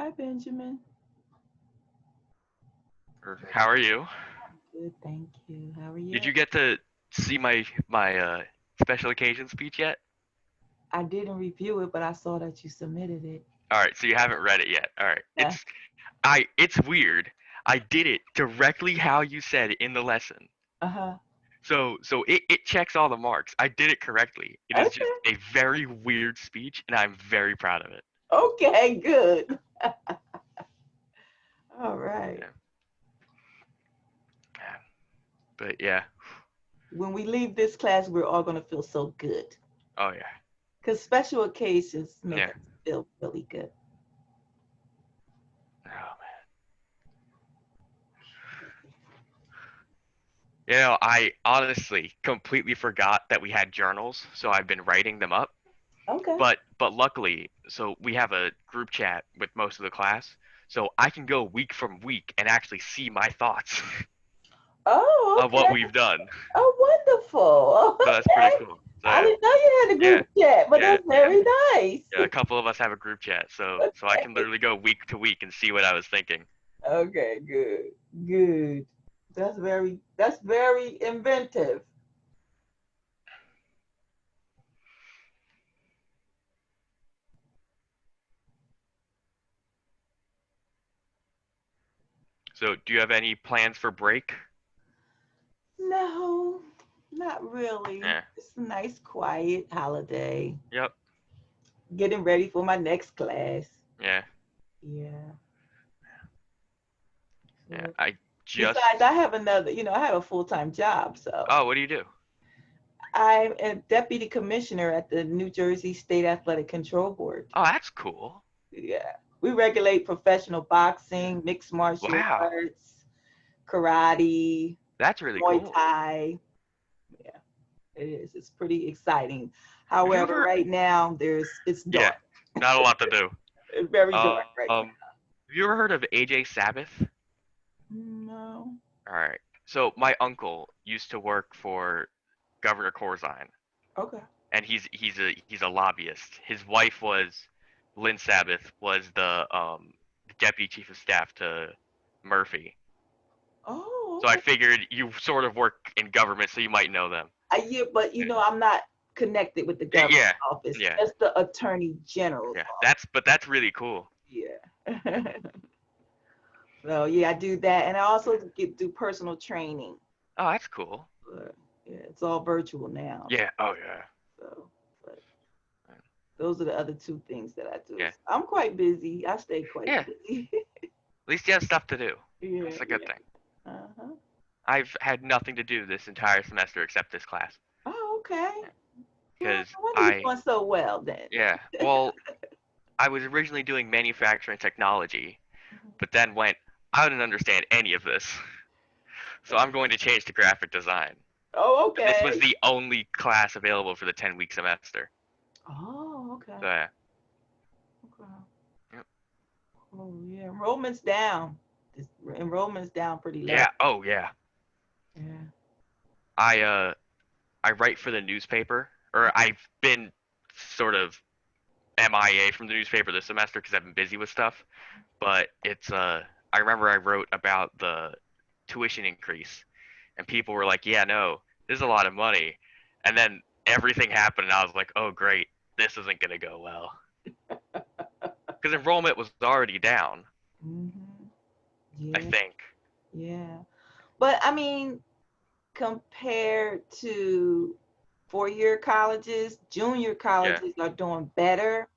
Hi, Benjamin. How are you? Good, thank you. How are Did you? you get to see my special occasion speech yet? I didn't review it, but I saw that you submitted it. All right, so you haven't read it yet. All right, Yeah. it's weird. I did it directly how you said in the lesson. Uh-huh. So it checks all the marks. I did it correctly. It is just Okay. a very weird speech, and I'm very proud of it. Okay, good. All right. Yeah, but yeah. When we leave this class, we're all going to feel so good Oh yeah. because special occasions make Yeah. us feel really good. Oh man. I honestly completely forgot that we had journals, so I've been writing them up. Okay. But luckily, so we have a group chat with most of the class, so I can go week from week and actually see my thoughts Oh, of what okay. we've done. Oh, wonderful. So that's pretty Okay. cool. So I yeah, didn't know you had a yeah, group chat, but yeah, that's yeah, very nice. yeah. A couple of us have a group chat, so I can Okay. literally go week to week and see what I was thinking. Okay, good. Good. That's very inventive. So do you have any plans for break? No, not really. Yeah. It's a nice, quiet holiday. Yep. Getting ready for my next class. Yeah. Yeah. Yeah. So I just. besides, I have I have a full-time job, so Oh, what do you do? I'm a deputy commissioner at the New Jersey State Athletic Control Board. Oh, that's cool. Yeah. We regulate professional boxing, mixed martial Wow. arts, karate, That's really Muay cool. Thai. Yeah, it is. It's pretty exciting. Have you However, ever? right now it's Yeah. dark. Not a lot to do. It's very dark right Have you ever heard of AJ Sabbath? now. No. All right. So my uncle used to work for Governor Corzine, Okay. and he's a lobbyist. His wife was Lynn Sabbath, was the deputy chief of staff to Murphy. Oh, So I okay. figured you sort of work in government, so you might know them. Yeah, but Yeah. I'm not connected with the government Yeah. office. Yeah. Just the attorney general's Yeah. office. That's really cool. Yeah. So yeah, I do that, and I also do personal training. Oh, that's cool. But, yeah, it's all virtual now. Yeah. Oh yeah. So, but those are the other two things that I do. Yeah. So I'm quite busy. I stay quite Yeah. At busy. least you have stuff to do. Yeah, That's a good yeah. thing. Uh-huh. I've had nothing to do this entire semester except this class. Oh, okay. Well, Because no wonder you're I, doing so well then. yeah, well, I was originally doing manufacturing technology, but then went, I don't understand any of this. So I'm going to change to graphic design. Oh, And this was okay. the only class available for the 10-week semester. Oh, okay. So yeah. Okay. Yep. Oh, yeah. Enrollment's down. Enrollment's down pretty low. Yeah. Oh yeah. Yeah. I uh I write for the newspaper, or I've been sort of MIA from the newspaper this semester because I've been busy with stuff. But I remember I wrote about the tuition increase, and people were like, "Yeah, no, this is a lot of money," and then everything happened, and I was like, "Oh great, this isn't gonna go well," because enrollment was already down. Hmm. I Yeah. think. Yeah. But I mean, compared to four-year colleges, junior Yeah. colleges are doing better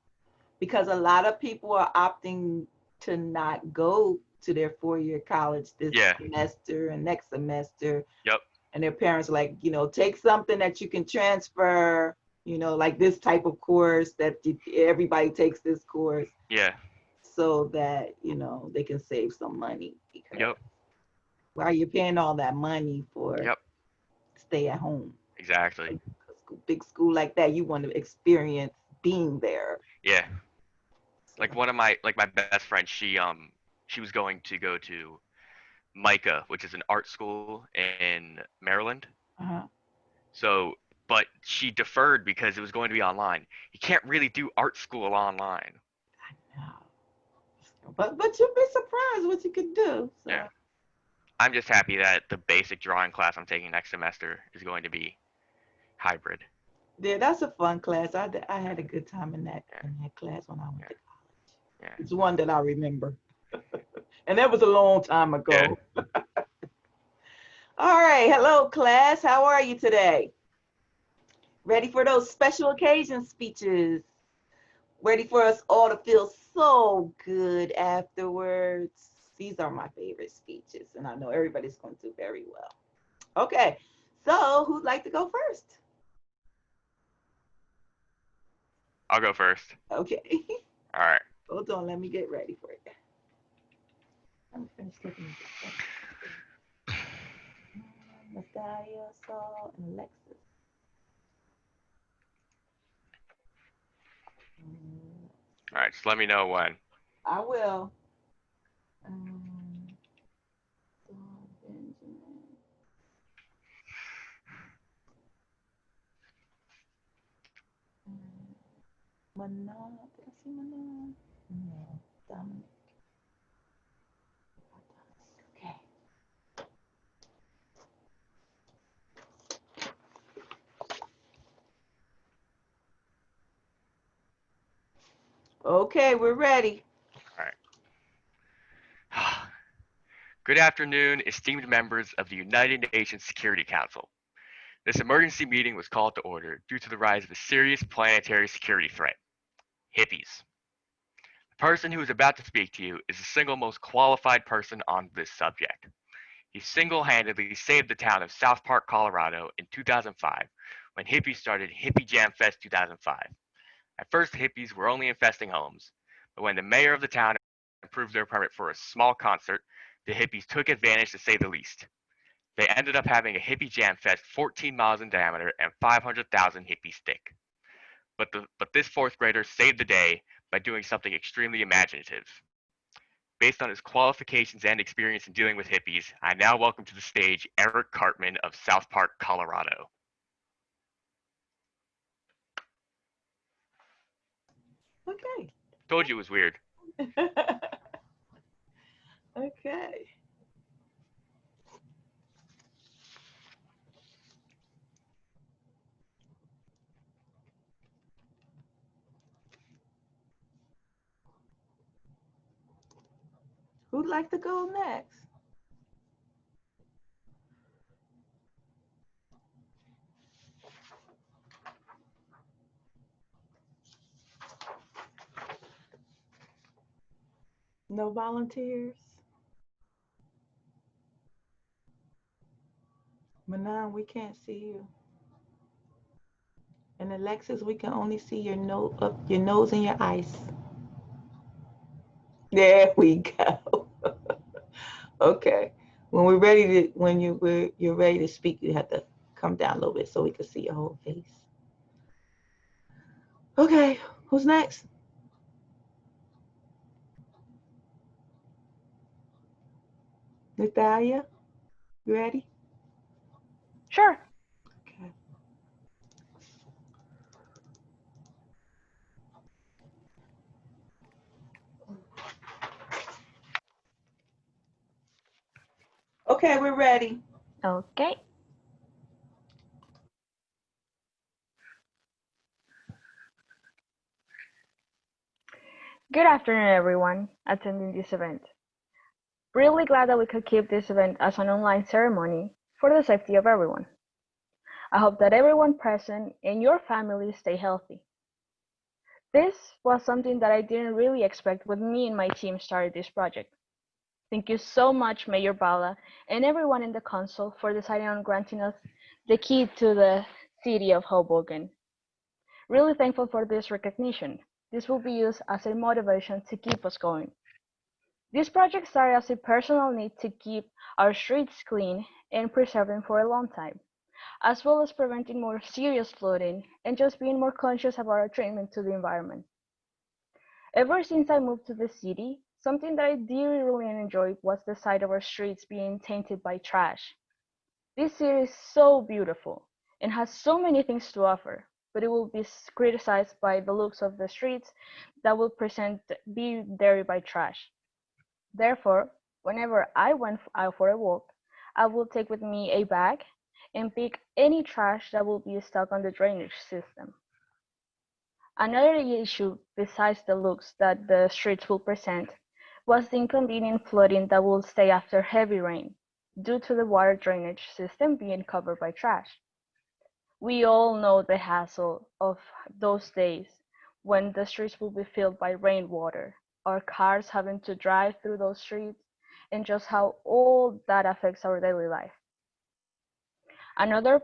because a lot of people are opting to not go to their four-year college this Yeah. semester and next semester. Yep. And their parents are like, take something that you can transfer, like this type of course that everybody takes this course Yeah. so that, they can save some money because Yep. while you're paying all that money for Yep. stay at home, Exactly. big school like that, you want to experience being there. Yeah. So, Like my best friend, she was going to go to Micah, which is an art school in Maryland. uh-huh. So, but she deferred because it was going to be online. You can't really do art school online. I know. But you'll be surprised what you can do. Yeah. So I'm just happy that the basic drawing class I'm taking next semester is going to be hybrid. yeah, that's a fun class. I had a good time Yeah. in that class when I went Yeah. to college. Yeah. It's one that I remember, and that was a long time Yeah. ago. All right, hello class. How are you today? Ready for those special occasion speeches? Ready for us all to feel so good afterwards? These are my favorite speeches, and I know everybody's going to do very well. Okay, so who'd like to go first? I'll go first. Okay, All right. hold on, let me get ready for it. I'm finished looking at this. Natalia, Saul, and Alexis. All right. Just let me know when. I will. Um, Saul, Benjamin, Manon. Did I see Manon? No, Dominic. Okay. Okay, we're ready. All right. Good afternoon, esteemed members of the United Nations Security Council. This emergency meeting was called to order due to the rise of a serious planetary security threat: hippies. The person who is about to speak to you is the single most qualified person on this subject. He single-handedly saved the town of South Park, Colorado in 2005 when hippies started Hippie Jam Fest 2005. At first, hippies were only infesting homes, but when the mayor of the town approved their permit for a small concert, the hippies took advantage to say the least. They ended up having a hippie jam fest 14 miles in diameter and 500,000 hippies thick. But this fourth grader saved the day by doing something extremely imaginative. Based on his qualifications and experience in dealing with hippies, I now welcome to the stage Eric Cartman of South Park, Colorado. Okay. Told you it was weird. Okay. Who'd like to go next? No volunteers? Manon, we can't see you. And Alexis, we can only see your nose and your eyes. There we go. Okay. When we're ready to, you're ready to speak, you have to come down a little bit so we can see your whole face. Okay. Who's next? Natalia, you ready? Sure. Okay. Okay, we're ready. Okay. Good afternoon, everyone attending this event. Really glad that we could keep this event as an online ceremony for the safety of everyone. I hope that everyone present and your family stay healthy. This was something that I didn't really expect when me and my team started this project. Thank you so much, Mayor Bala, and everyone in the council for deciding on granting us the key to the city of Hoboken. Really thankful for this recognition. This will be used as a motivation to keep us going. This project started as a personal need to keep our streets clean and preserve them for a long time, as well as preventing more serious flooding and just being more conscious about our treatment to the environment. Ever since I moved to the city, something that I dearly really enjoyed was the sight of our streets being tainted by trash. This city is so beautiful and has so many things to offer. but it will be criticized by the looks of the streets that will be dirty by trash. Therefore, whenever I went out for a walk, I will take with me a bag and pick any trash that will be stuck on the drainage system. Another issue, besides the looks that the streets will present, was the inconvenient flooding that will stay after heavy rain, due to the water drainage system being covered by trash. We all know the hassle of those days when the streets will be filled by rainwater, our cars having to drive through those streets, and just how all that affects our daily life. Another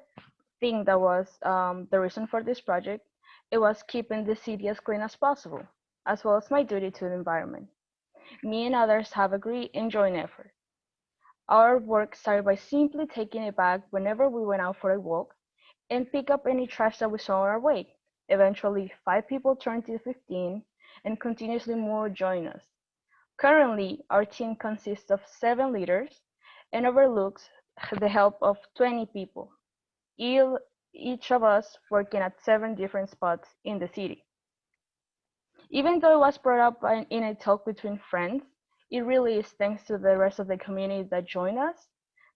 thing that was the reason for this project, it was keeping the city as clean as possible, as well as my duty to the environment. Me and others have agreed and joined effort. Our work started by simply taking a bag whenever we went out for a walk and pick up any trash that we saw on our way. Eventually, 5 people turned to 15, and continuously more joined us. Currently, our team consists of 7 leaders and overlooks the help of 20 people, each of us working at 7 different spots in the city. Even though it was brought up in a talk between friends, it really is thanks to the rest of the community that joined us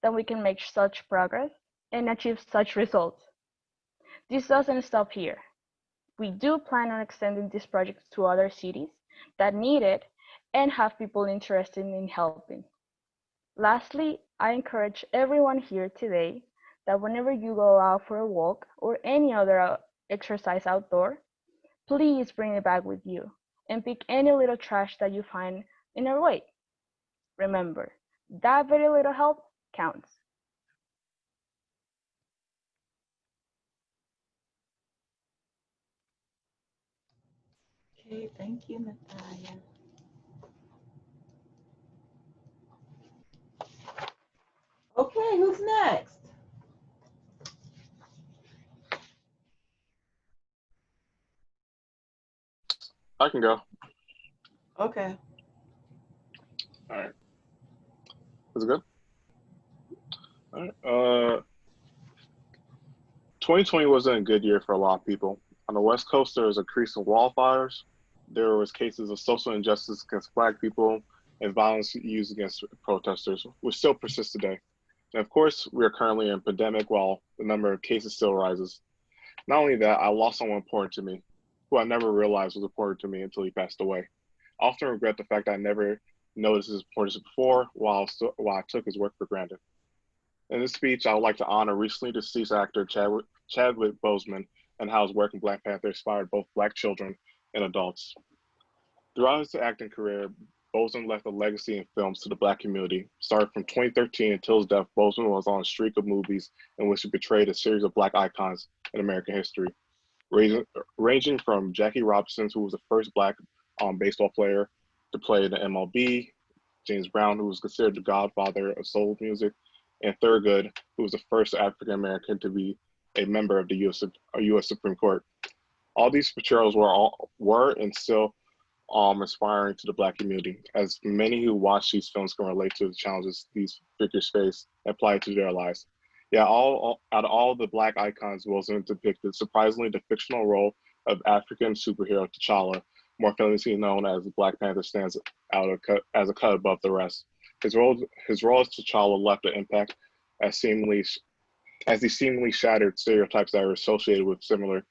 that we can make such progress and achieve such results. This doesn't stop here. We do plan on extending this project to other cities that need it and have people interested in helping. Lastly, I encourage everyone here today that whenever you go out for a walk or any other exercise outdoor, please bring a bag with you and pick any little trash that you find in your way. Remember, that very little help counts. Okay, thank you, Natalia. Okay, who's next? I can go. Okay. All right. Is it good? All right. 2020 wasn't a good year for a lot of people. On the West Coast, there was a increase in wildfires. There was cases of social injustice against Black people and violence used against protesters, which still persists today. And of course, we are currently in a pandemic while the number of cases still rises. Not only that, I lost someone important to me, who I never realized was important to me until he passed away. I often regret the fact that I never noticed his importance before while I took his work for granted. In this speech, I would like to honor recently deceased actor Chadwick Boseman and how his work in Black Panther inspired both Black children and adults. Throughout his acting career, Boseman left a legacy in films to the Black community. Starting from 2013 until his death, Boseman was on a streak of movies in which he portrayed a series of Black icons in American history, ranging from Jackie Robinson, who was the first Black baseball player to play in the MLB, James Brown, who was considered the godfather of soul music, and Thurgood, who was the first African American to be a member of the U.S. Supreme Court. All these portrayals were and still inspiring to the Black community, as many who watch these films can relate to the challenges these figures face and apply it to their lives. Yeah, out of all the Black icons Wilson depicted, surprisingly, the fictional role of African superhero T'Challa, more famously known as the Black Panther, stands out as a cut above the rest. His role as T'Challa left an impact as he seemingly shattered stereotypes that were associated with similar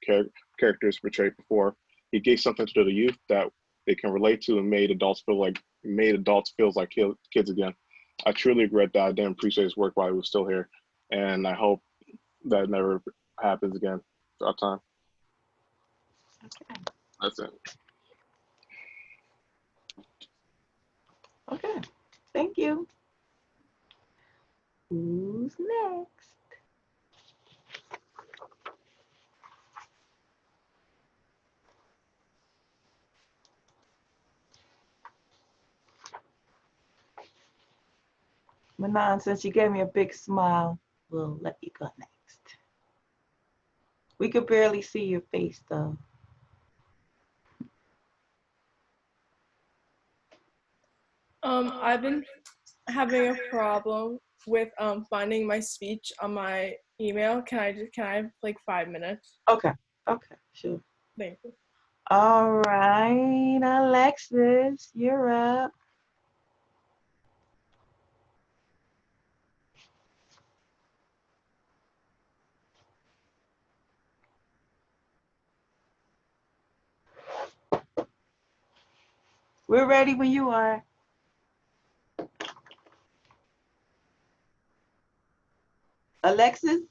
characters portrayed before. He gave something to the youth that they can relate to and made adults feel like kids again. I truly regret that I didn't appreciate his work while he was still here, and I hope that never happens again throughout time. Okay. That's it. Okay. Thank you. Who's next? Manon, since you gave me a big smile, we'll let you go next. We could barely see your face though. I've been having a problem with finding my speech on my email. Can I have like 5 minutes? Okay. Okay, sure. Thank you. All right, Alexis, you're up. We're ready when you are. Alexis,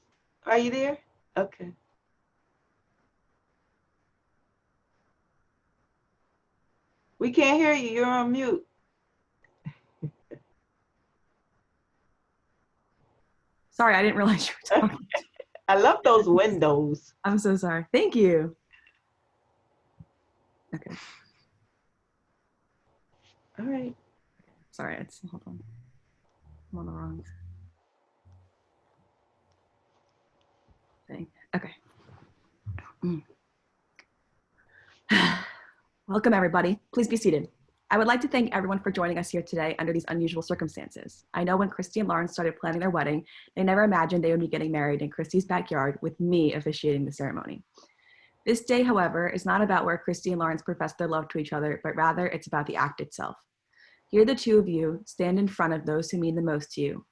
are you there? Okay. We can't hear you. You're on mute. Sorry, I didn't realize you were talking. I love those windows. I'm so sorry. Thank you. Okay. All right. Sorry, hold on. I'm on the wrong thing. Okay. Welcome, everybody. Please be seated. I would like to thank everyone for joining us here today under these unusual circumstances. I know when Christy and Lauren started planning their wedding, they never imagined they would be getting married in Christy's backyard with me officiating the ceremony. This day, however, is not about where Christy and Lawrence profess their love to each other, but rather it's about the act itself. Here the two of you stand in front of those who mean the most to you,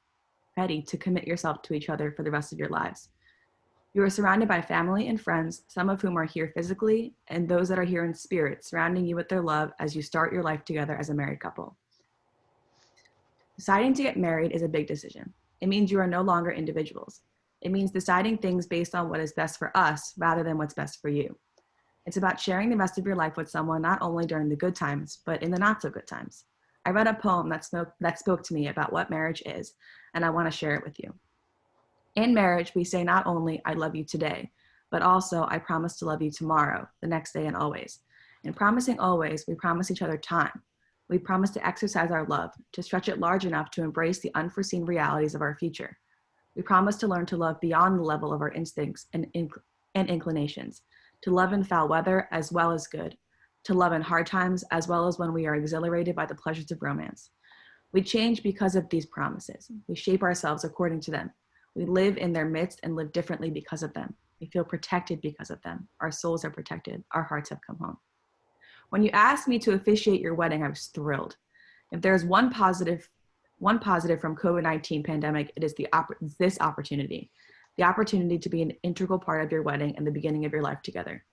ready to commit yourself to each other for the rest of your lives. You are surrounded by family and friends, some of whom are here physically, and those that are here in spirit, surrounding you with their love as you start your life together as a married couple. Deciding to get married is a big decision. It means you are no longer individuals. It means deciding things based on what is best for us rather than what's best for you. It's about sharing the rest of your life with someone not only during the good times, but in the not so good times. I read a poem that spoke to me about what marriage is, and I want to share it with you. In marriage, we say not only, I love you today, but also, I promise to love you tomorrow, the next day, and always. In promising always, we promise each other time. We promise to exercise our love, to stretch it large enough to embrace the unforeseen realities of our future. We promise to learn to love beyond the level of our instincts and inclinations, to love in foul weather as well as good, to love in hard times as well as when we are exhilarated by the pleasures of romance. We change because of these promises. We shape ourselves according to them. We live in their midst and live differently because of them. We feel protected because of them. Our souls are protected. Our hearts have come home. When you asked me to officiate your wedding, I was thrilled. If there's one positive from COVID-19 pandemic, it is this opportunity, the opportunity to be an integral part of your wedding and the beginning of your life together.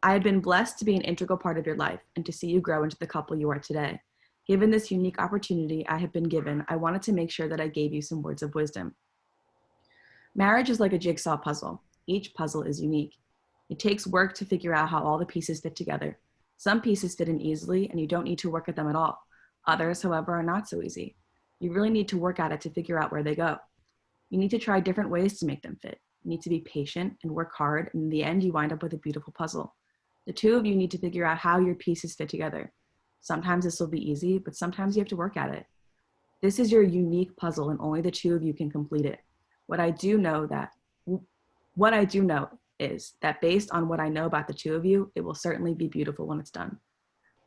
I have been blessed to be an integral part of your life and to see you grow into the couple you are today. Given this unique opportunity I have been given, I wanted to make sure that I gave you some words of wisdom. Marriage is like a jigsaw puzzle. Each puzzle is unique. It takes work to figure out how all the pieces fit together. Some pieces fit in easily and you don't need to work at them at all. Others, however, are not so easy. You really need to work at it to figure out where they go. You need to try different ways to make them fit. You need to be patient and work hard, and in the end, you wind up with a beautiful puzzle. The two of you need to figure out how your pieces fit together. Sometimes this will be easy, but sometimes you have to work at it. This is your unique puzzle, and only the two of you can complete it. What I do know is that based on what I know about the two of you, it will certainly be beautiful when it's done.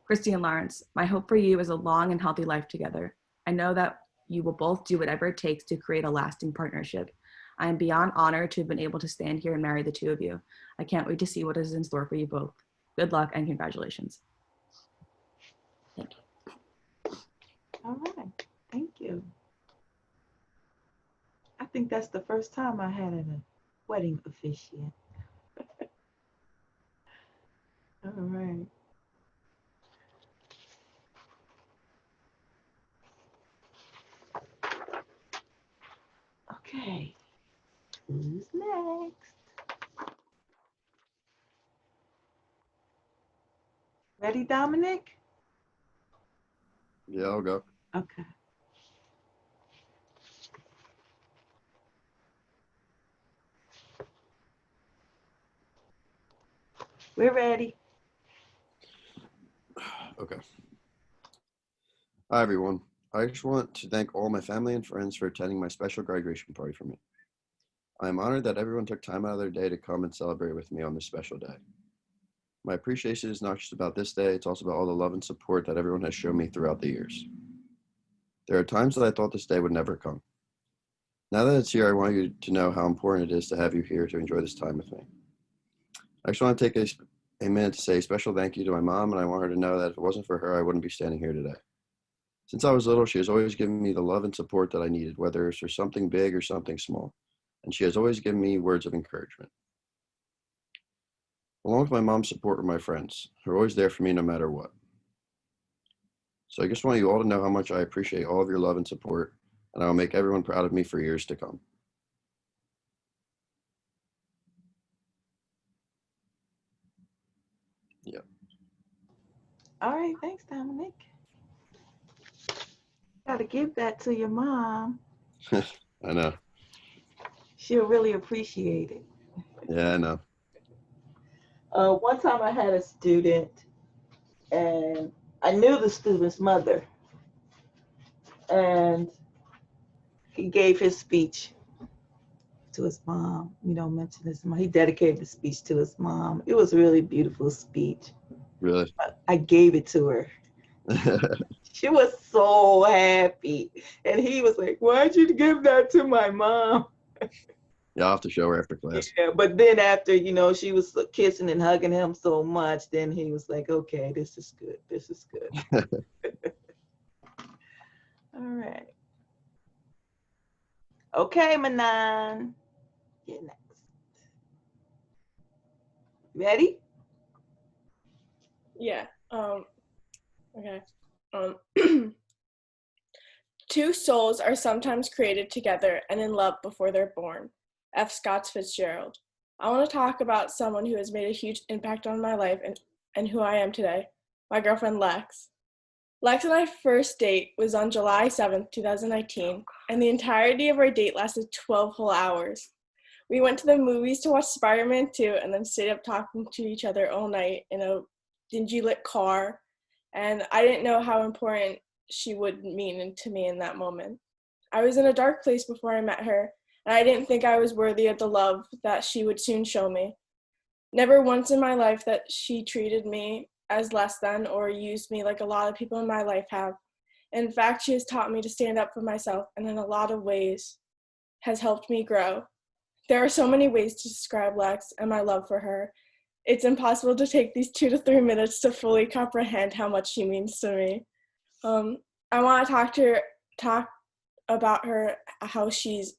Christy and Lawrence, my hope for you is a long and healthy life together. I know that you will both do whatever it takes to create a lasting partnership. I am beyond honored to have been able to stand here and marry the two of you. I can't wait to see what is in store for you both. Good luck and congratulations. Thank you. All right. Thank you. I think that's the first time I had a wedding officiant. All right. Okay. Who's next? Ready, Dominic? Yeah, I'll go. Okay. We're ready. Okay. Hi, everyone. I just want to thank all my family and friends for attending my special graduation party for me. I am honored that everyone took time out of their day to come and celebrate with me on this special day. My appreciation is not just about this day, it's also about all the love and support that everyone has shown me throughout the years. There are times that I thought this day would never come. Now that it's here, I want you to know how important it is to have you here to enjoy this time with me. I just want to take a minute to say a special thank you to my mom, and I want her to know that if it wasn't for her, I wouldn't be standing here today. Since I was little, she has always given me the love and support that I needed, whether it's for something big or something small, and she has always given me words of encouragement. Along with my mom's support were my friends, who are always there for me no matter what. So I just want you all to know how much I appreciate all of your love and support, and I will make everyone proud of me for years to come. Yeah. All right, thanks, Dominic. Gotta give that to your mom. I know. She'll really appreciate it. Yeah, I know. One time I had a student, and I knew the student's mother, and he gave his speech to his mom. Mentioned his mom. He dedicated the speech to his mom. It was a really beautiful speech. Really? I gave it to her. She was so happy, and he was like, "Why'd you give that to my mom?" Yeah, I'll have to show her after class. Yeah, but then after, she was kissing and hugging him so much, then he was like, "Okay, this is good. This is good." All right. Okay, Manan. You're next. Ready? Yeah. Okay. Two souls are sometimes created together and in love before they're born. F. Scott Fitzgerald. I want to talk about someone who has made a huge impact on my life and who I am today. My girlfriend, Lex. Lex and I first date was on July 7th, 2019, and the entirety of our date lasted 12 whole hours. We went to the movies to watch Spider-Man 2 and then stayed up talking to each other all night in a dingy lit car, and I didn't know how important she would mean to me in that moment. I was in a dark place before I met her, and I didn't think I was worthy of the love that she would soon show me. Never once in my life that she treated me as less than or used me like a lot of people in my life have. In fact, she has taught me to stand up for myself and in a lot of ways has helped me grow. There are so many ways to describe Lex and my love for her. It's impossible to take these 2 to 3 minutes to fully comprehend how much she means to me. I want to talk about her, how she's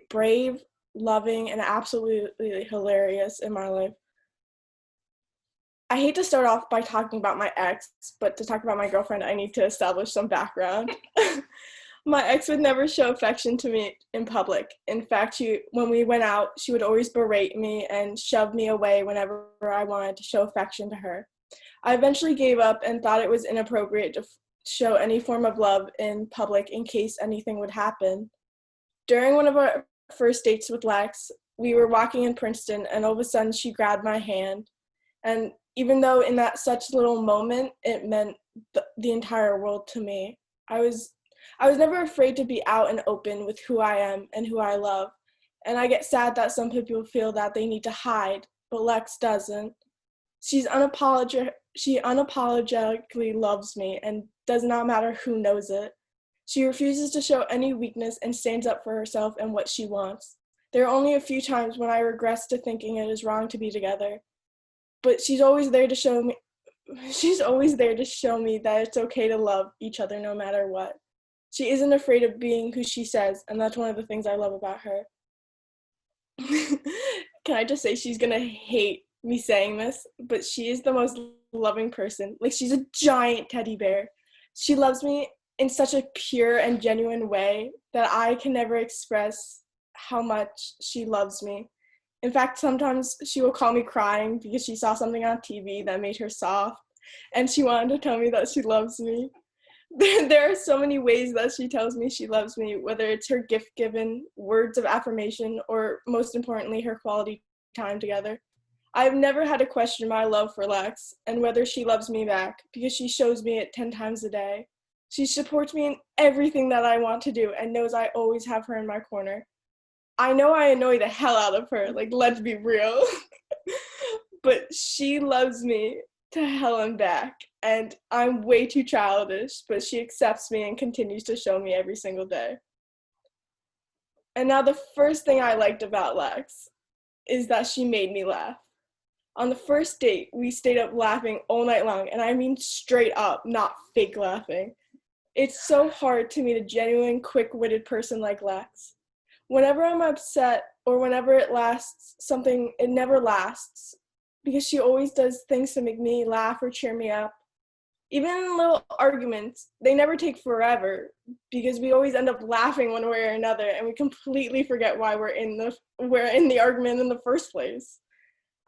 brave, loving, and absolutely hilarious in my life. I hate to start off by talking about my ex, but to talk about my girlfriend, I need to establish some background. My ex would never show affection to me in public. In fact, when we went out, she would always berate me and shove me away whenever I wanted to show affection to her. I eventually gave up and thought it was inappropriate to show any form of love in public in case anything would happen. During one of our first dates with Lex, we were walking in Princeton, and all of a sudden she grabbed my hand. And even though in that such little moment, it meant the entire world to me. I was never afraid to be out and open with who I am and who I love. And I get sad that some people feel that they need to hide, but Lex doesn't. She unapologetically loves me and does not matter who knows it. She refuses to show any weakness and stands up for herself and what she wants. There are only a few times when I regress to thinking it is wrong to be together, but she's always there to show me that it's okay to love each other no matter what. She isn't afraid of being who she says, and that's one of the things I love about her. Can I just say, she's gonna hate me saying this, but she is the most loving person. Like, she's a giant teddy bear. She loves me in such a pure and genuine way that I can never express how much she loves me. In fact, sometimes she will call me crying because she saw something on TV that made her soft, and she wanted to tell me that she loves me. There are so many ways that she tells me she loves me, whether it's her gift-given words of affirmation or, most importantly, her quality time together. I've never had to question my love for Lex and whether she loves me back, because she shows me it 10 times a day. She supports me in everything that I want to do and knows I always have her in my corner. I know I annoy the hell out of her, like, let's be real. But she loves me to hell and back, and I'm way too childish, but she accepts me and continues to show me every single day. And now the first thing I liked about Lex is that she made me laugh. On the first date, we stayed up laughing all night long, and I mean straight up, not fake laughing. It's so hard to meet a genuine, quick-witted person like Lex. Whenever I'm upset or whenever it never lasts because she always does things to make me laugh or cheer me up. Even in little arguments, they never take forever because we always end up laughing one way or another, and we completely forget why we're in the argument in the first place.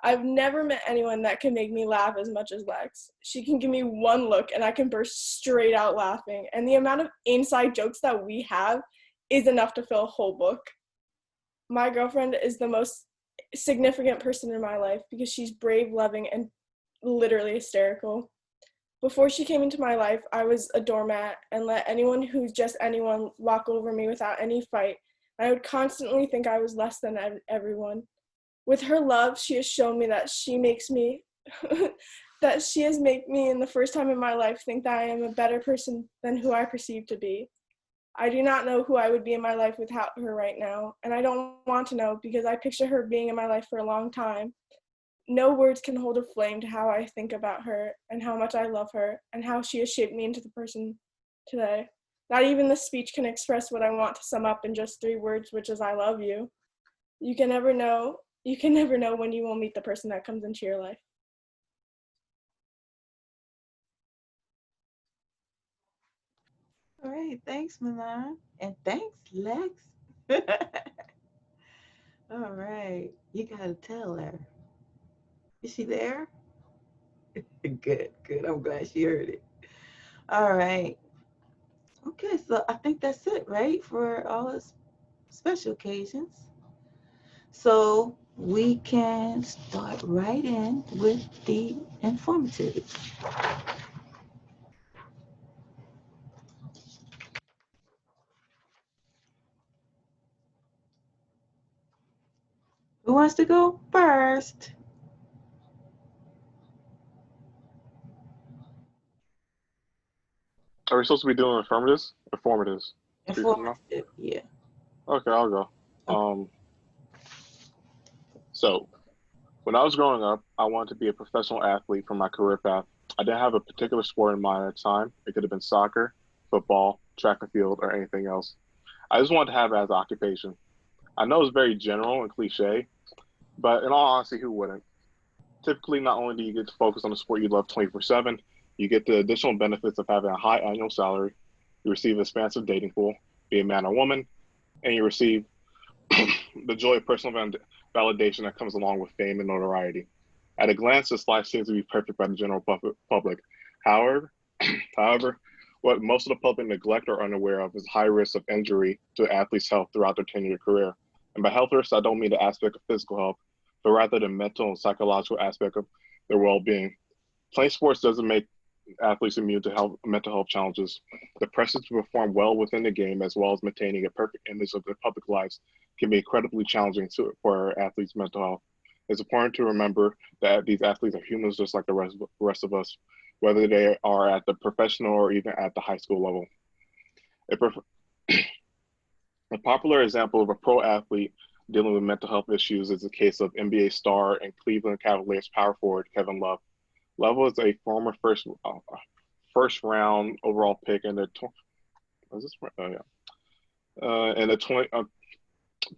I've never met anyone that can make me laugh as much as Lex. She can give me one look and I can burst straight out laughing, and the amount of inside jokes that we have is enough to fill a whole book. My girlfriend is the most significant person in my life because she's brave, loving, and literally hysterical. Before she came into my life, I was a doormat and let anyone who's just anyone walk over me without any fight. I would constantly think I was less than everyone. With her love, she has shown me that she has made me in the first time in my life think that I am a better person than who I perceive to be. I do not know who I would be in my life without her right now, and I don't want to know because I picture her being in my life for a long time. No words can hold a flame to how I think about her and how much I love her and how she has shaped me into the person today. Not even the speech can express what I want to sum up in just 3 words, which is I love you. You can never know when you will meet the person that comes into your life. All right, thanks, Milan. And thanks, Lex. All right, you gotta tell her. Is she there? Good, good. I'm glad she heard it. All right. Okay, so I think that's it, right, for all the special occasions. So we can start right in with the informative. Who wants to go first? Are we supposed to be doing affirmatives? Informatives. Choose them now. Informative, yeah. Okay, I'll go. Okay. So when I was growing up, I wanted to be a professional athlete for my career path. I didn't have a particular sport in mind at the time. It could have been soccer, football, track and field, or anything else. I just wanted to have it as an occupation. I know it's very general and cliche, but in all honesty, who wouldn't? Typically, not only do you get to focus on the sport you love 24/7, you get the additional benefits of having a high annual salary, you receive an expansive dating pool, be a man or woman, and you receive the joy of personal validation that comes along with fame and notoriety. At a glance, this life seems to be perfect by the general public. However, however, what most of the public neglect or unaware of is high risk of injury to athletes' health throughout their 10-year career. And by health risks, I don't mean the aspect of physical health, but rather the mental and psychological aspect of their well-being. Playing sports doesn't make athletes immune to mental health challenges. The pressure to perform well within the game, as well as maintaining a perfect image of their public lives, can be incredibly challenging for athletes' mental health. It's important to remember that these athletes are humans just like the rest of us, whether they are at the professional or even at the high school level. A popular example of a pro athlete dealing with mental health issues is the case of NBA star and Cleveland Cavaliers power forward Kevin Love. Love was a former first round overall pick in the in the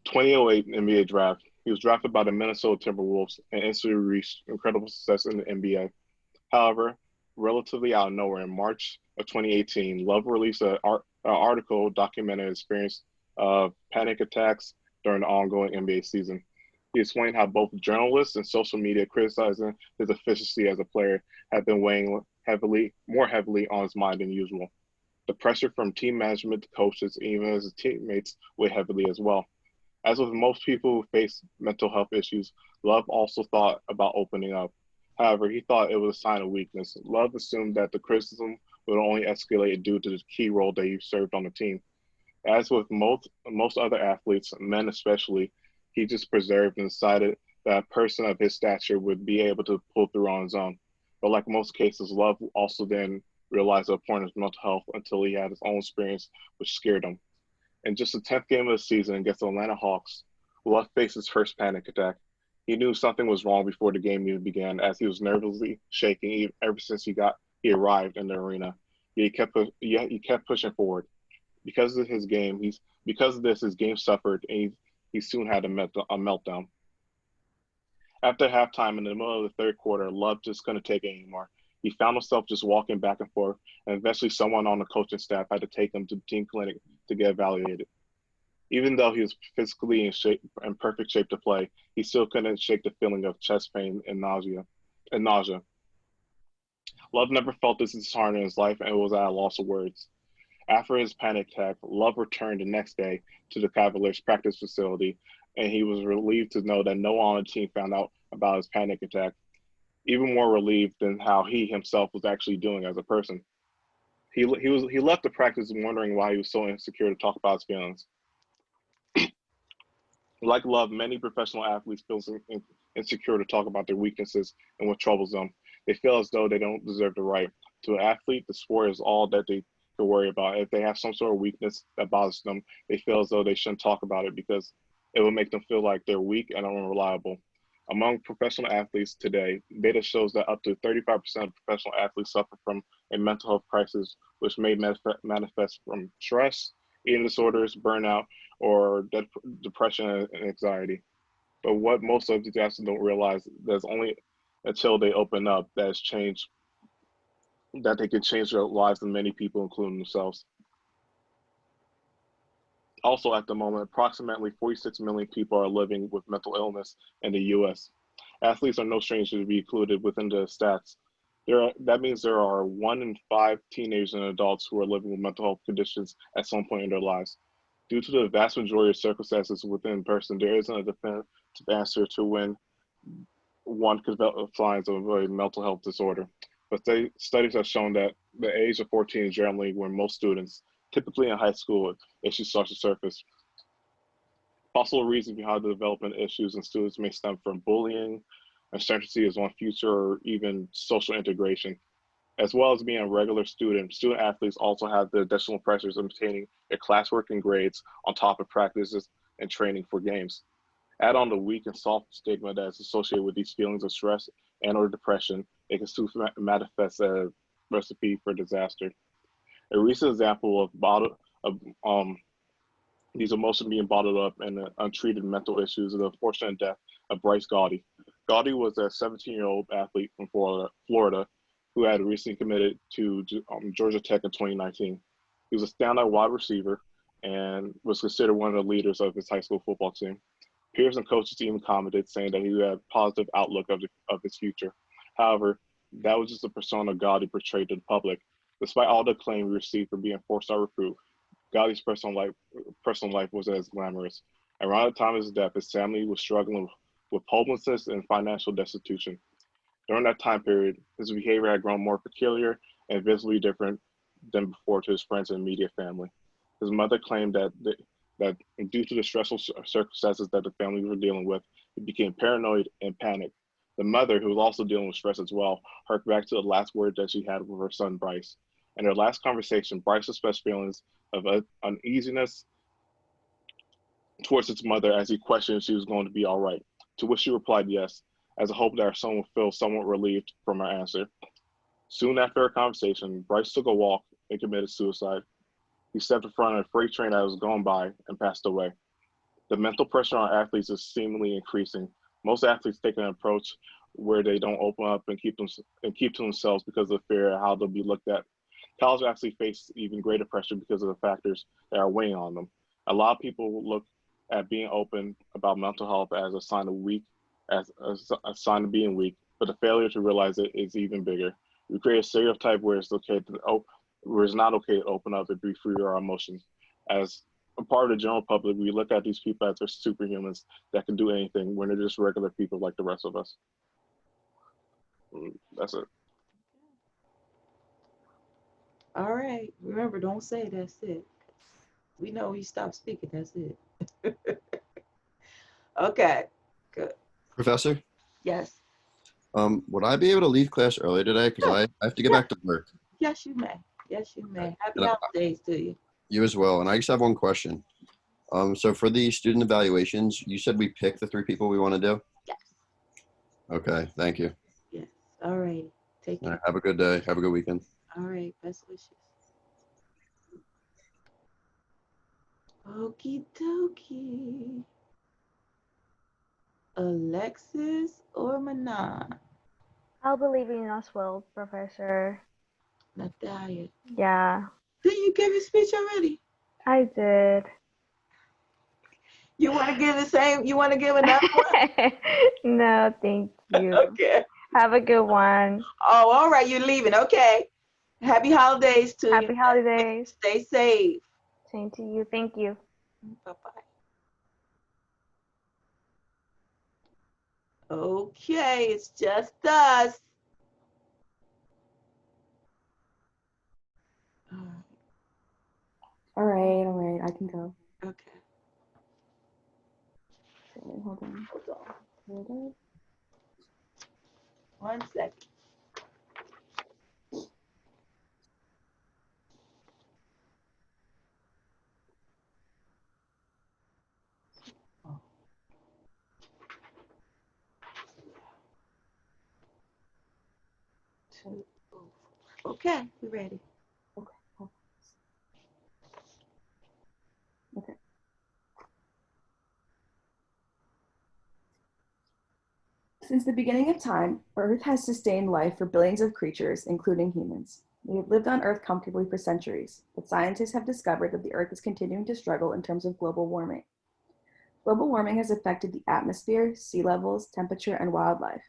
2008 NBA draft. He was drafted by the Minnesota Timberwolves and instantly reached incredible success in the NBA. However, relatively out of nowhere, in March of 2018, Love released an article documenting his experience of panic attacks during the ongoing NBA season. He explained how both journalists and social media criticizing his efficiency as a player had been weighing more heavily on his mind than usual. The pressure from team management to coaches, even his teammates, weighed heavily as well. As with most people who face mental health issues, Love also thought about opening up. However, he thought it was a sign of weakness. Love assumed that the criticism would only escalate due to the key role that he served on the team. As with most other athletes, men especially, he just preserved and decided that a person of his stature would be able to pull through on his own. But like most cases, Love also didn't realize the importance of mental health until he had his own experience, which scared him. In just the 10th game of the season against the Atlanta Hawks, Love faced his first panic attack. He knew something was wrong before the game even began, as he was nervously shaking ever since he arrived in the arena. He kept pushing forward. Because of his game suffered, and he soon had a meltdown. After halftime, in the middle of the third quarter, Love just couldn't take it anymore. He found himself just walking back and forth, and eventually someone on the coaching staff had to take him to the team clinic to get evaluated. Even though he was physically in perfect shape to play, he still couldn't shake the feeling of chest pain and nausea. Love never felt this disheartening in his life and was at a loss of words. After his panic attack, Love returned the next day to the Cavaliers practice facility, and he was relieved to know that no one on the team found out about his panic attack, even more relieved than how he himself was actually doing as a person. He left the practice wondering why he was so insecure to talk about his feelings. Like Love, many professional athletes feel insecure to talk about their weaknesses and what troubles them. They feel as though they don't deserve the right. To an athlete, the sport is all that they can worry about. If they have some sort of weakness that bothers them, they feel as though they shouldn't talk about it because it will make them feel like they're weak and unreliable. Among professional athletes today, data shows that up to 35% of professional athletes suffer from a mental health crisis, which may manifest from stress, eating disorders, burnout, or depression and anxiety. But what most of these athletes don't realize is only until they open up that they can change the lives of many people, including themselves. Also, at the moment, approximately 46 million people are living with mental illness in the U.S. Athletes are no stranger to be included within the stats. That means there are 1 in 5 teenagers and adults who are living with mental health conditions at some point in their lives. Due to the vast majority of circumstances within a person, there isn't a definitive answer to when one could develop signs of a mental health disorder. But studies have shown that the age of 14 is generally when most students, typically in high school, issues start to surface. Possible reasons behind the development issues in students may stem from bullying, uncertainty as one future, or even social integration. As well as being a regular student athletes also have the additional pressures of obtaining their classwork and grades on top of practices and training for games. Add on the weak and soft stigma that is associated with these feelings of stress and or depression, it can soon manifest as a recipe for disaster. A recent example of these emotions being bottled up and untreated mental issues is the unfortunate death of Bryce Gaudy. Gaudy was a 17-year-old athlete from Florida who had recently committed to Georgia Tech in 2019. He was a standout wide receiver and was considered one of the leaders of his high school football team. Peers and coaches even commented, saying that he had a positive outlook of his future. However, that was just the persona Gaudy portrayed to the public. Despite all the acclaim he received for being a four-star recruit, Gaudy's personal life wasn't as glamorous. Around the time of his death, his family was struggling with homelessness and financial destitution. During that time period, his behavior had grown more peculiar and visibly different than before to his friends and immediate family. His mother claimed that due to the stressful circumstances that the family were dealing with, he became paranoid and panicked. The mother, who was also dealing with stress as well, harked back to the last word that she had with her son, Bryce. In their last conversation, Bryce expressed feelings of uneasiness towards his mother as he questioned if she was going to be all right, to which she replied yes, as a hope that her son would feel somewhat relieved from her answer. Soon after our conversation, Bryce took a walk and committed suicide. He stepped in front of a freight train that was going by and passed away. The mental pressure on athletes is seemingly increasing. Most athletes take an approach where they don't open up and keep to themselves because of fear of how they'll be looked at. College athletes face even greater pressure because of the factors that are weighing on them. A lot of people look at being open about mental health as a sign of sign of being weak, but the failure to realize it is even bigger. We create a stereotype where it's not okay to open up and be free of our emotions. As a part of the general public, we look at these people as they're superhumans that can do anything when they're just regular people like the rest of us. That's it. All right. Remember, don't say that's it. We know you stop speaking. That's it. Okay. Good. Professor, Yes. would I be able to leave class early today? Because I have to get back to work. Yes, you may. Yes, you may. Okay. Happy holidays to you. You as well. And I just have one question. So for the student evaluations, you said we pick the 3 people we want to do? Yes. Okay, thank you. Yes. All right. Take All care. right, have a good day. Have a good weekend. All right. Best wishes. Okie dokie. Alexis or Manon? I'll be leaving as well, Professor. Natalia. Yeah, Did you give your speech already? I did. You want to give the same? You want to give another one? No, thank you. Okay. Have a good one. Oh, all right. You're leaving. Okay. Happy holidays to you. Happy holidays. Stay safe. Same to you. Thank you. Bye-bye. Okay, it's just us. All right, I can go. Okay. Okay, hold on. Hold on. 1 second. Two. Okay, we're ready. Okay. Since the beginning of time, Earth has sustained life for billions of creatures, including humans. We have lived on Earth comfortably for centuries, but scientists have discovered that the Earth is continuing to struggle in terms of global warming. Global warming has affected the atmosphere, sea levels, temperature, and wildlife.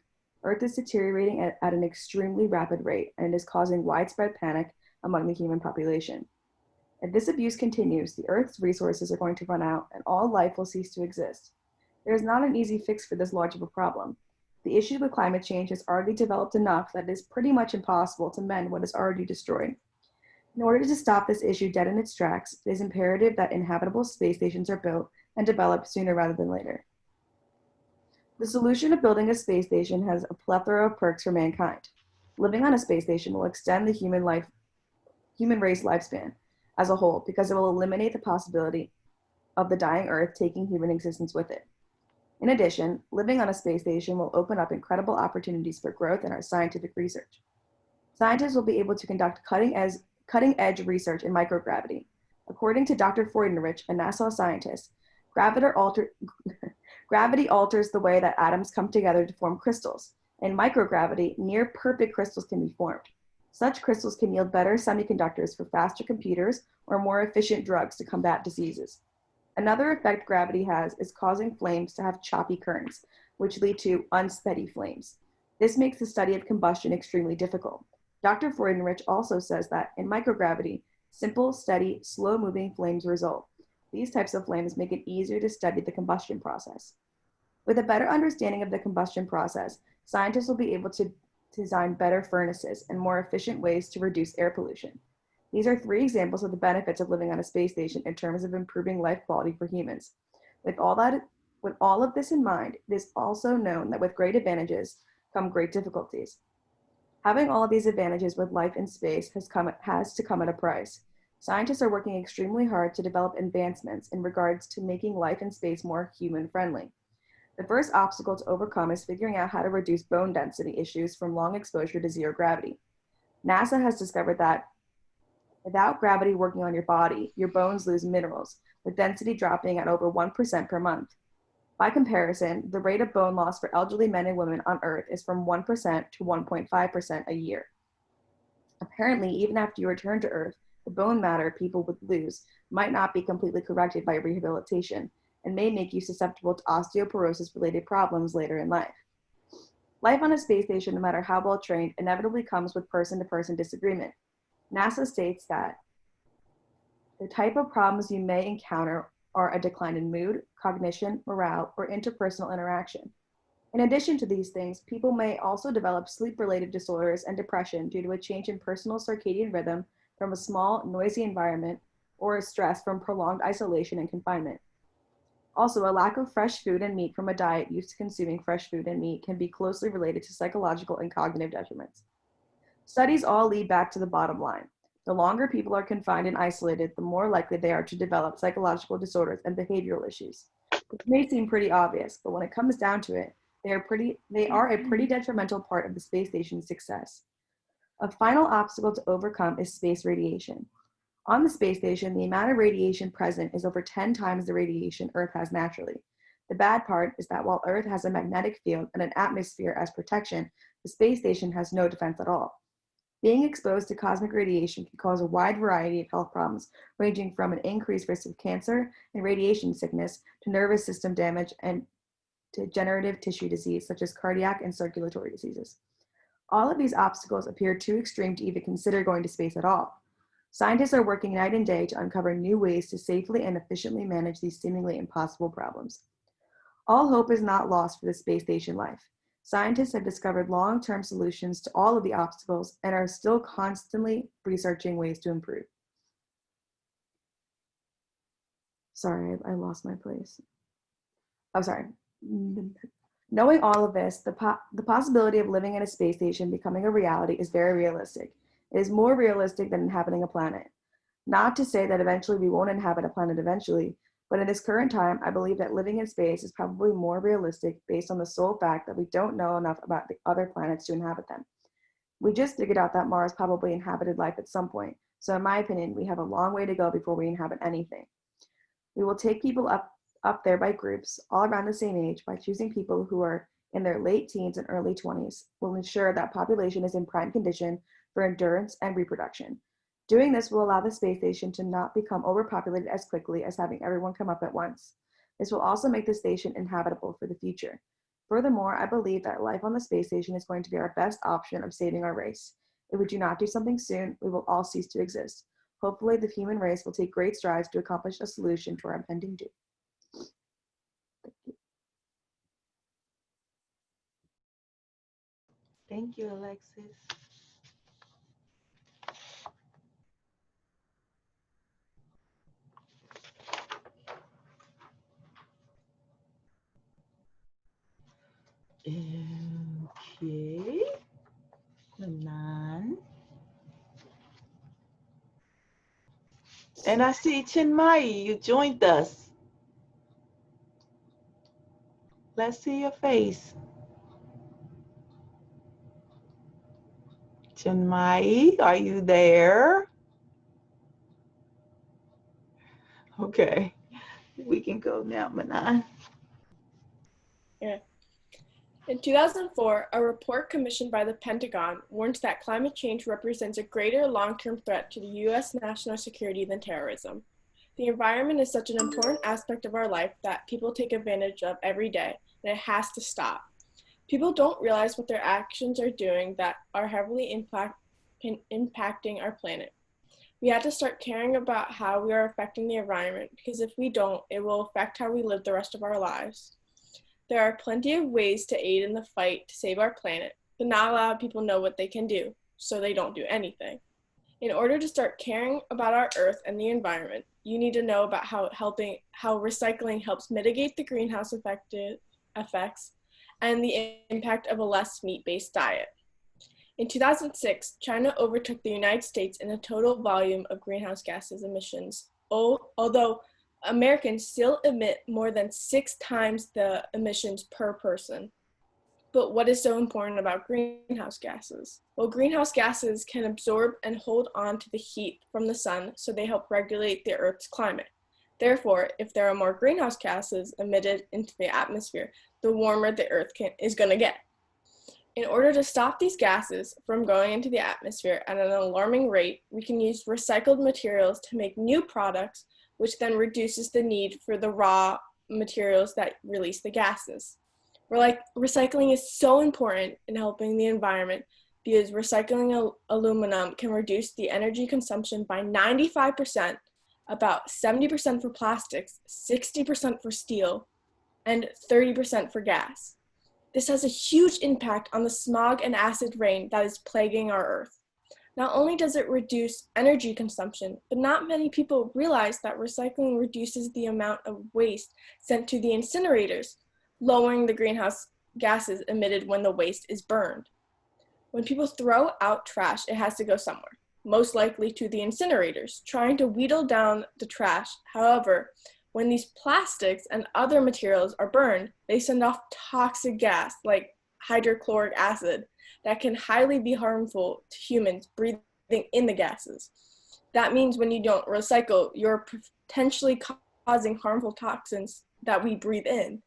Earth is deteriorating at an extremely rapid rate, and it is causing widespread panic among the human population. If this abuse continues, the Earth's resources are going to run out, and all life will cease to exist. There is not an easy fix for this large of a problem. The issue with climate change has already developed enough that it is pretty much impossible to mend what is already destroyed. In order to stop this issue dead in its tracks, it is imperative that inhabitable space stations are built and developed sooner rather than later. The solution of building a space station has a plethora of perks for mankind. Living on a space station will extend the human race lifespan as a whole because it will eliminate the possibility of the dying Earth taking human existence with it. In addition, living on a space station will open up incredible opportunities for growth in our scientific research. Scientists will be able to conduct cutting-edge research in microgravity. According to Dr. Freudenrich, a NASA scientist, gravity alters the way that atoms come together to form crystals. In microgravity, near-perfect crystals can be formed. Such crystals can yield better semiconductors for faster computers or more efficient drugs to combat diseases. Another effect gravity has is causing flames to have choppy currents, which lead to unsteady flames. This makes the study of combustion extremely difficult. Dr. Freudenrich also says that in microgravity, simple, steady, slow-moving flames result. These types of flames make it easier to study the combustion process. With a better understanding of the combustion process, scientists will be able to design better furnaces and more efficient ways to reduce air pollution. These are 3 examples of the benefits of living on a space station in terms of improving life quality for humans. With all of this in mind, it is also known that with great advantages come great difficulties. Having all of these advantages with life in space has to come at a price. Scientists are working extremely hard to develop advancements in regards to making life in space more human-friendly. The first obstacle to overcome is figuring out how to reduce bone density issues from long exposure to zero gravity. NASA has discovered that without gravity working on your body, your bones lose minerals, with density dropping at over 1% per month. By comparison, the rate of bone loss for elderly men and women on Earth is from 1% to 1.5% a year. Apparently, even after you return to Earth, the bone matter people would lose might not be completely corrected by rehabilitation and may make you susceptible to osteoporosis-related problems later in life. Life on a space station, no matter how well trained, inevitably comes with person-to-person disagreement. NASA states that the type of problems you may encounter are a decline in mood, cognition, morale, or interpersonal interaction. In addition to these things, people may also develop sleep-related disorders and depression due to a change in personal circadian rhythm from a small, noisy environment or stress from prolonged isolation and confinement. Also, a lack of fresh food and meat from a diet used to consuming fresh food and meat can be closely related to psychological and cognitive detriments. Studies all lead back to the bottom line. The longer people are confined and isolated, the more likely they are to develop psychological disorders and behavioral issues. It may seem pretty obvious, but when it comes down to it, They are a pretty detrimental part of the space station's success. A final obstacle to overcome is space radiation. On the space station, the amount of radiation present is over 10 times the radiation Earth has naturally. The bad part is that while Earth has a magnetic field and an atmosphere as protection, the space station has no defense at all. Being exposed to cosmic radiation can cause a wide variety of health problems, ranging from an increased risk of cancer and radiation sickness to nervous system damage and degenerative tissue disease, such as cardiac and circulatory diseases. All of these obstacles appear too extreme to even consider going to space at all. Scientists are working night and day to uncover new ways to safely and efficiently manage these seemingly impossible problems. All hope is not lost for the space station life. Scientists have discovered long-term solutions to all of the obstacles and are still constantly researching ways to improve. Sorry, I lost my place. Oh, sorry. Knowing all of this, the possibility of living in a space station becoming a reality is very realistic. It is more realistic than inhabiting a planet. Not to say that eventually we won't inhabit a planet eventually, but in this current time, I believe that living in space is probably more realistic based on the sole fact that we don't know enough about the other planets to inhabit them. We just figured out that Mars probably inhabited life at some point, so in my opinion, we have a long way to go before we inhabit anything. We will take people up there by groups, all around the same age, by choosing people who are in their late teens and early 20s. Will ensure that population is in prime condition for endurance and reproduction. Doing this will allow the space station to not become overpopulated as quickly as having everyone come up at once. This will also make the station inhabitable for the future. Furthermore, I believe that life on the space station is going to be our best option of saving our race. If we do not do something soon, we will all cease to exist. Hopefully, the human race will take great strides to accomplish a solution to our impending doom. Thank you. Thank you, Alexis. Okay. Manan. And I see Chinmai, you joined us. Let's see your face. Chinmai, are you there? Okay, we can go now, Manan. Yeah. In 2004, a report commissioned by the Pentagon warns that climate change represents a greater long-term threat to the U.S. national security than terrorism. The environment is such an important aspect of our life that people take advantage of every day, and it has to stop. People don't realize what their actions are doing that are heavily impacting our planet. We have to start caring about how we are affecting the environment, because if we don't, it will affect how we live the rest of our lives. There are plenty of ways to aid in the fight to save our planet, but not a lot of people know what they can do, so they don't do anything. In order to start caring about our Earth and the environment, you need to know about how recycling helps mitigate the greenhouse effects and the impact of a less meat-based diet. In 2006, China overtook the United States in a total volume of greenhouse gases emissions, although Americans still emit more than 6 times the emissions per person. But what is so important about greenhouse gases? Well, greenhouse gases can absorb and hold on to the heat from the sun, so they help regulate the Earth's climate. Therefore, if there are more greenhouse gases emitted into the atmosphere, the warmer the Earth is going to get. In order to stop these gases from going into the atmosphere at an alarming rate, we can use recycled materials to make new products, which then reduces the need for the raw materials that release the gases. Recycling is so important in helping the environment because recycling aluminum can reduce the energy consumption by 95%, about 70% for plastics, 60% for steel, and 30% for gas. This has a huge impact on the smog and acid rain that is plaguing our Earth. Not only does it reduce energy consumption, but not many people realize that recycling reduces the amount of waste sent to the incinerators, lowering the greenhouse gases emitted when the waste is burned. When people throw out trash, it has to go somewhere, most likely to the incinerators, trying to wheedle down the trash. However, When these plastics and other materials are burned, they send off toxic gas like hydrochloric acid that can highly be harmful to humans breathing in the gases. That means when you don't recycle, you're potentially causing harmful toxins that we breathe in.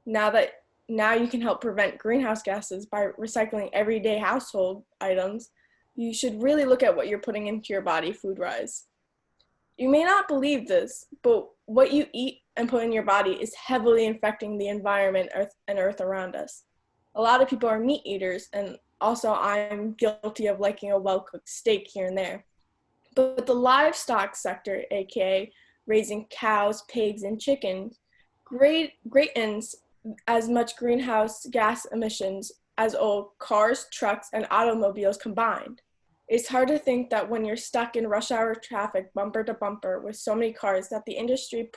Now you can help prevent greenhouse gases by recycling everyday household items. You should really look at what you're putting into your body food-wise. You may not believe this, but what you eat and put in your body is heavily infecting the environment and earth around us. A lot of people are meat eaters, and also I'm guilty of liking a well-cooked steak here and there. But the livestock sector, aka raising cows, pigs, and chickens, greatens as much greenhouse gas emissions as old cars, trucks, and automobiles combined. It's hard to think that when you're stuck in rush hour traffic bumper to bumper with so many cars that the industry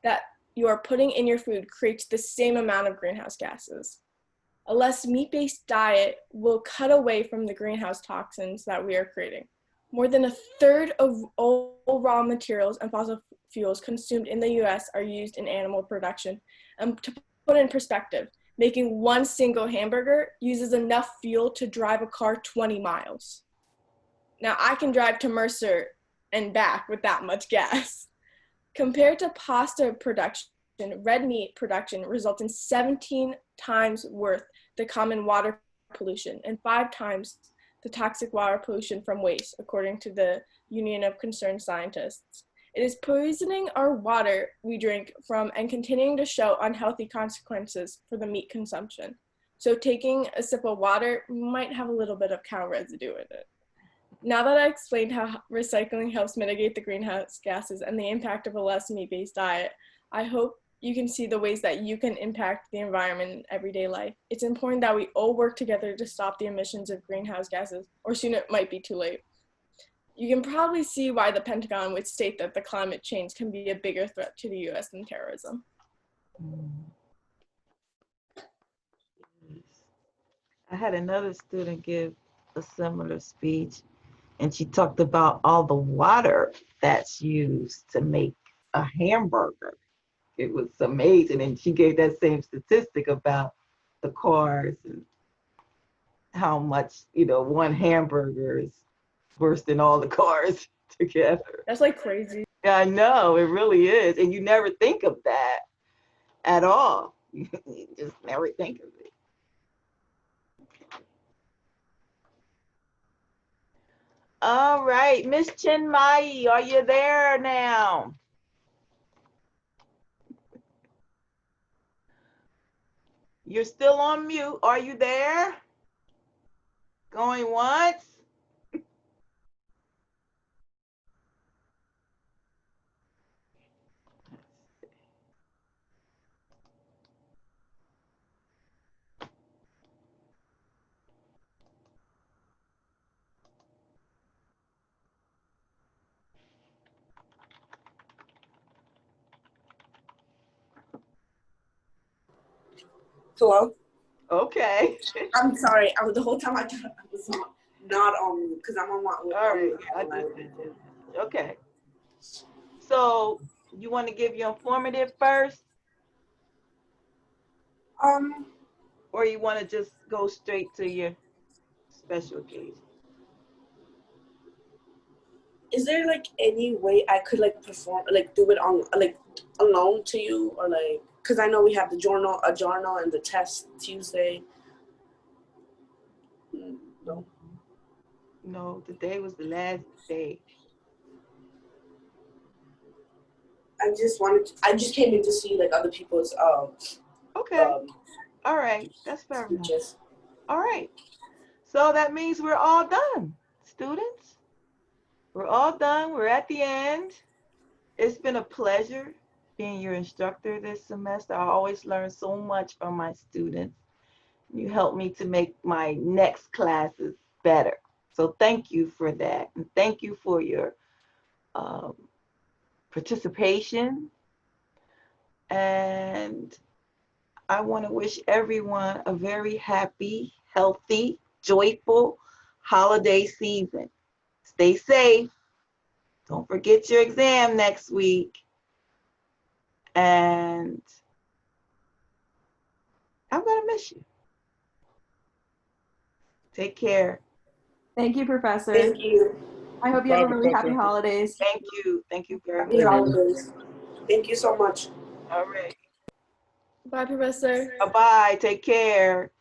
that you are putting in your food creates the same amount of greenhouse gases. A less meat-based diet will cut away from the greenhouse toxins that we are creating. More than a third of all raw materials and fossil fuels consumed in the US are used in animal production. And to put in perspective, making one single hamburger uses enough fuel to drive a car 20 miles. Now I can drive to Mercer and back with that much gas. Compared to pasta production, red meat production results in 17 times worth the common water pollution and 5 times the toxic water pollution from waste, according to the Union of Concerned Scientists. It is poisoning our water we drink from and continuing to show unhealthy consequences for the meat consumption. So taking a sip of water might have a little bit of cow residue in it. Now that I explained how recycling helps mitigate the greenhouse gases and the impact of a less meat-based diet, I hope you can see the ways that you can impact the environment in everyday life. It's important that we all work together to stop the emissions of greenhouse gases, or soon it might be too late. You can probably see why the Pentagon would state that the climate change can be a bigger threat to the US than terrorism. I had another student give a similar speech, and she talked about all the water that's used to make a hamburger. It was amazing. And she gave that same statistic about the cars and how much, one hamburger is worse than all the cars together. That's like crazy. I know, it really is. And you never think of that at all. You just never think of it. All right, Miss Chinmai, are you there now? You're still on mute. Are you there? Going once? Hello? Okay. I'm sorry. The whole time I thought I was not on mute because I'm on my own. All right. Okay. So you want to give your informative first? Or you want to just go straight to your special occasion? Is there like any way I could like perform, like do it on like alone to you, or like, because I know we have a journal and the test Tuesday. No. No, today was the last day. I just came in to see like other people's Okay. All right. That's fair enough. Just all right. So that means we're all done, students. We're all done. We're at the end. It's been a pleasure being your instructor this semester. I always learn so much from my students. You help me to make my next classes better. So thank you for that. And thank you for your participation. And I want to wish everyone a very happy, healthy, joyful holiday season. Stay safe. Don't forget your exam next week. And I'm going to miss you. Take care. Thank you, Professor. Thank you. I hope you have Bye, a really happy Professor. holidays. Thank you. Thank you very Happy much. holidays. Thank you so much. All right. Bye, Professor. Bye-bye. Take care.